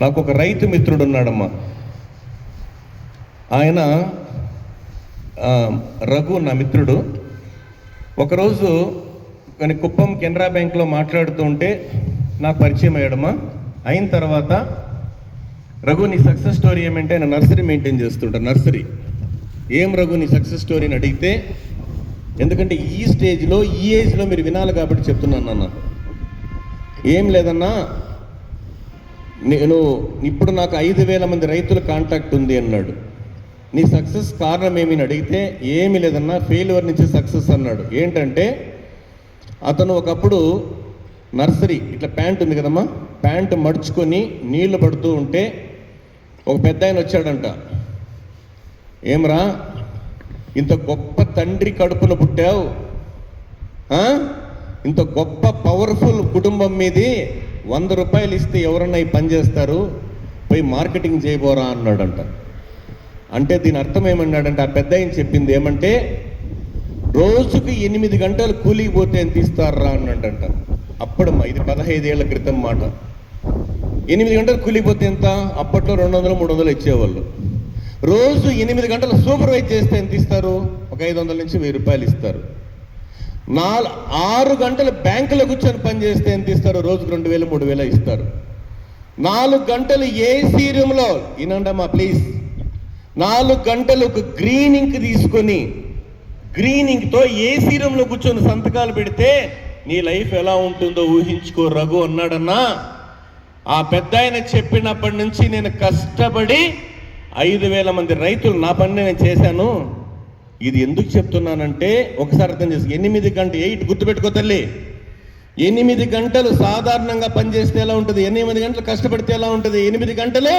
నాకు ఒక రైతు మిత్రుడు ఉన్నాడమ్మా. ఆయన రఘు నా మిత్రుడు. ఒకరోజు కొన్ని కుప్పం కెనరా బ్యాంక్లో మాట్లాడుతూ ఉంటే నాకు పరిచయం అయ్యాడమ్మా. అయిన తర్వాత రఘు నీ సక్సెస్ స్టోరీ ఏమంటే ఆయన నర్సరీ మెయింటైన్ చేస్తుంటారు. నర్సరీ ఏం రఘు నీ సక్సెస్ స్టోరీని అడిగితే, ఎందుకంటే ఈ స్టేజ్లో ఈ ఏజ్లో మీరు వినాలి కాబట్టి చెప్తున్నాను అన్న. ఏం లేదన్నా, నేను ఇప్పుడు నాకు 5,000 మంది రైతుల కాంటాక్ట్ ఉంది అన్నాడు. నీ సక్సెస్ కారణం ఏమని అడిగితే, ఏమి లేదన్నా ఫెయిల్యూర్ నుంచి సక్సెస్ అన్నాడు. ఏంటంటే అతను ఒకప్పుడు నర్సరీ ఇట్లా ప్యాంట్ ఉంది కదమ్మా, ప్యాంటు మడుచుకొని నీళ్లు పడుతూ ఉంటే ఒక పెద్ద ఆయన వచ్చాడంట. ఏమ్రా ఇంత గొప్ప తండ్రి కడుపున పుట్టావు, ఇంత గొప్ప పవర్ఫుల్ కుటుంబం మీది, 100 రూపాయలు ఇస్తే ఎవరన్నా ఈ పని చేస్తారు, పోయి మార్కెటింగ్ చేయబోరా అన్నాడంట. అంటే దీని అర్థం ఏమన్నాడంటే, ఆ పెద్ద ఆయన చెప్పింది ఏమంటే, రోజుకి 8 గంటలు కూలికి పోతే ఎంత ఇస్తారా అన్నాడంట. అప్పుడు ఇది 15 ఏళ్ల క్రితం మాట. 8 గంటలు కూలికి పోతే ఎంత? అప్పట్లో 200, 300 ఇచ్చేవాళ్ళు. రోజు 8 గంటలు సూపర్వైజ్ చేస్తే ఎంత ఇస్తారు? ఒక 500 నుంచి 1000 రూపాయలు ఇస్తారు. 6 గంటలు బ్యాంకులో కూర్చొని పని చేస్తే ఎంత ఇస్తారు? రోజుకు 2,000, 3,000 ఇస్తారు. 4 గంటలు ఏసీ రూమ్లో, వినండమ్మా ప్లీజ్, 4 గంటలు ఒక గ్రీన్ ఇంక్ తీసుకొని గ్రీన్ ఇంక్తో ఏసీ రూమ్లో కూర్చొని సంతకాలు పెడితే నీ లైఫ్ ఎలా ఉంటుందో ఊహించుకో రఘు అన్నాడన్నా. ఆ పెద్ద ఆయన చెప్పినప్పటి నుంచి నేను కష్టపడి 5,000 మంది రైతులు నా పని నేను చేశాను. ఇది ఎందుకు చెప్తున్నానంటే ఒకసారి అర్థం చేసుకో. 8 గంటలు 8 గుర్తుపెట్టుకో తల్లి. 8 గంటలు సాధారణంగా పనిచేస్తే ఎలా ఉంటుంది, 8 గంటలు కష్టపడితే ఎలా ఉంటుంది, 8 గంటలు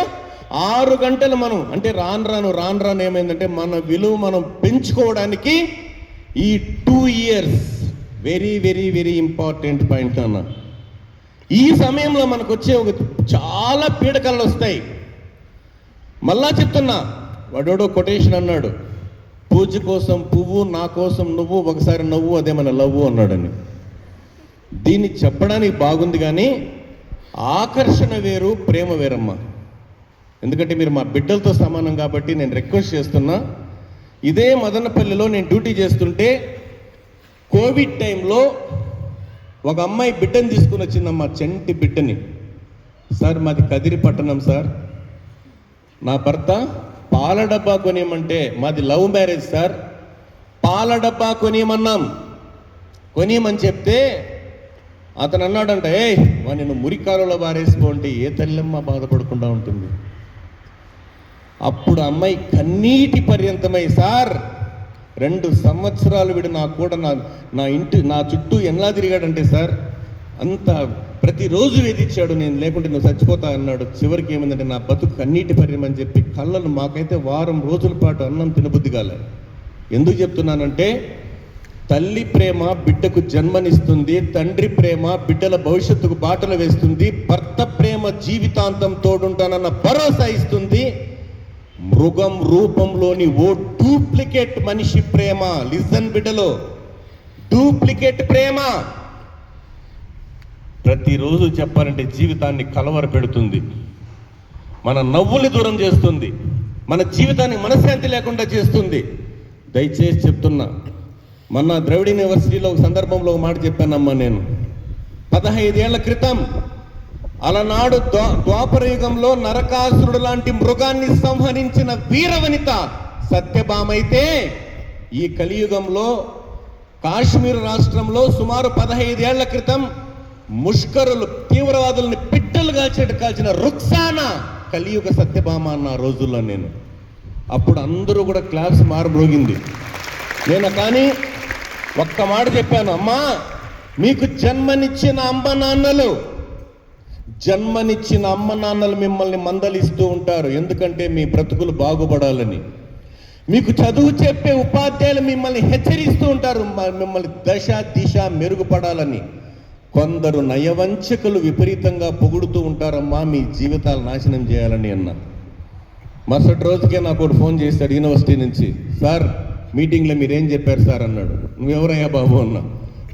6 గంటలు మనం అంటే రాను రాను ఏమైందంటే మన విలువ మనం పెంచుకోవడానికి ఈ 2 years very very very important point అన్న. ఈ సమయంలో మనకు వచ్చే ఒక చాలా పీడకలు వస్తాయి. మళ్ళా చెప్తున్నా, వాడోడో కొటేషన్ అన్నాడు, పూజ కోసం పువ్వు, నా కోసం నువ్వు, ఒకసారి నవ్వు, అదే మన లవ్వు అన్నాడని. దీన్ని చెప్పడానికి బాగుంది కానీ ఆకర్షణ వేరు, ప్రేమ వేరమ్మా. ఎందుకంటే మీరు మా బిడ్డలతో సమానం కాబట్టి నేను రిక్వెస్ట్ చేస్తున్నా. ఇదే మదనపల్లిలో నేను డ్యూటీ చేస్తుంటే కోవిడ్ టైంలో ఒక అమ్మాయి బిడ్డని తీసుకుని వచ్చిందమ్మా, చంటి బిడ్డని. సార్ మాది కదిరి పట్టణం సార్, నా భర్త పాల డబ్బా కొనియమంటే, మాది లవ్ మ్యారేజ్ సార్, పాల డబ్బా కొనియమని చెప్తే అతను అన్నాడంట, నేను మురికాలలో బారేసిపోంటే ఏ తల్లెమ్మ బాధపడకుండా ఉంటుంది. అప్పుడు అమ్మాయి కన్నీటి పర్యంతమై, సార్ 2 సంవత్సరాలు వీడు నా కూడా నా చుట్టూ ఎలా తిరిగాడంటే సార్, అంత ప్రతిరోజు వేధించాడు, నేను లేకుంటే నువ్వు చచ్చిపోతా అన్నాడు. చివరికి ఏమైందంటే నా బతుకు కన్నీటి పర్యమని చెప్పి కళ్ళను, మాకైతే వారం రోజుల పాటు అన్నం తినబుద్ధి కాలే. ఎందుకు చెప్తున్నానంటే, తల్లి ప్రేమ బిడ్డకు జన్మనిస్తుంది, తండ్రి ప్రేమ బిడ్డల భవిష్యత్తుకు బాటలు వేస్తుంది, భర్త ప్రేమ జీవితాంతం తోడుంటానన్న భరోసా ఇస్తుంది. మృగం రూపంలోని ఓ డూప్లికేట్ మనిషి ప్రేమ, లిజన్ బిడ్డలో, డూప్లికేట్ ప్రేమ ప్రతిరోజు చెప్పాలంటే జీవితాన్ని కలవర పెడుతుంది, మన నవ్వుని దూరం చేస్తుంది, మన జీవితానికి మనశ్శాంతి లేకుండా చేస్తుంది. దయచేసి చెప్తున్నా, మొన్న ద్రవిడ యూనివర్సిటీలో ఒక సందర్భంలో ఒక మాట చెప్పానమ్మా. నేను 15 ఏళ్ల క్రితం అలనాడు ద్వాపర యుగంలో నరకాసురుడు లాంటి మృగాన్ని సంహరించిన వీరవనిత సత్యభామ అయితే, ఈ కలియుగంలో కాశ్మీర్ రాష్ట్రంలో సుమారు 15 ఏళ్ల క్రితం ముష్కరులు తీవ్రవాదుల్ని పిట్టలుగా కాల్చిన రుక్సానా కలియుగ సత్యభామ అన్న రోజుల్లో నేను. అప్పుడు అందరూ కూడా క్లాస్ మారుమ్రోగింది. నేను కానీ ఒక్క మాట చెప్పాను, అమ్మా మీకు జన్మనిచ్చిన అమ్మ నాన్నలు మిమ్మల్ని మందలిస్తూ ఉంటారు, ఎందుకంటే మీ బ్రతుకులు బాగుపడాలని. మీకు చదువు చెప్పే ఉపాధ్యాయులు మిమ్మల్ని హెచ్చరిస్తూ ఉంటారు, మిమ్మల్ని దిశ మెరుగుపడాలని. కొందరు నయవంచకులు విపరీతంగా పొగుడుతూ ఉంటారమ్మా, మీ జీవితాలు నాశనం చేయాలని అన్న. మరుసటి రోజుకే నాకు ఒకటి ఫోన్ చేశాడు యూనివర్సిటీ నుంచి, సార్ మీటింగ్లో మీరేం చెప్పారు సార్ అన్నాడు. నువ్వెవరయ్యా బాబు అన్నా.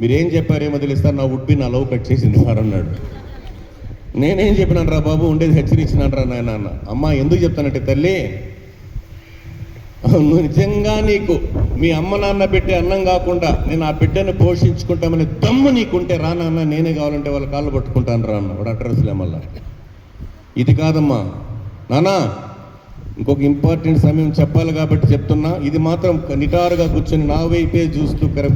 మీరేం చెప్పారేమో తెలుసు సార్, నా వుడ్బి నా లవ్ కట్ చేసింది సార్ అన్నాడు. నేనేం చెప్పినాను రా బాబు, ఉండేది హెచ్చరించినాను రా నాయన అన్న. అమ్మ ఎందుకు చెప్తానంటే తల్లి, నువ్వు నిజంగా నీకు మీ అమ్మ నాన్న పెట్టే అన్నం కాకుండా నేను ఆ బిడ్డని పోషించుకుంటామని దమ్ము నీకుంటే రా నాన్న, నేనే కావాలంటే వాళ్ళ కాళ్ళు పట్టుకుంటాను రా అన్న. వాడు అడ్రస్లే మళ్ళా. ఇది కాదమ్మా నాన్న, ఇంకొక ఇంపార్టెంట్ సమయం చెప్పాలి కాబట్టి చెప్తున్నా. ఇది మాత్రం నిటారుగా కూర్చొని నా వైపే చూస్తూ కరెక్ట్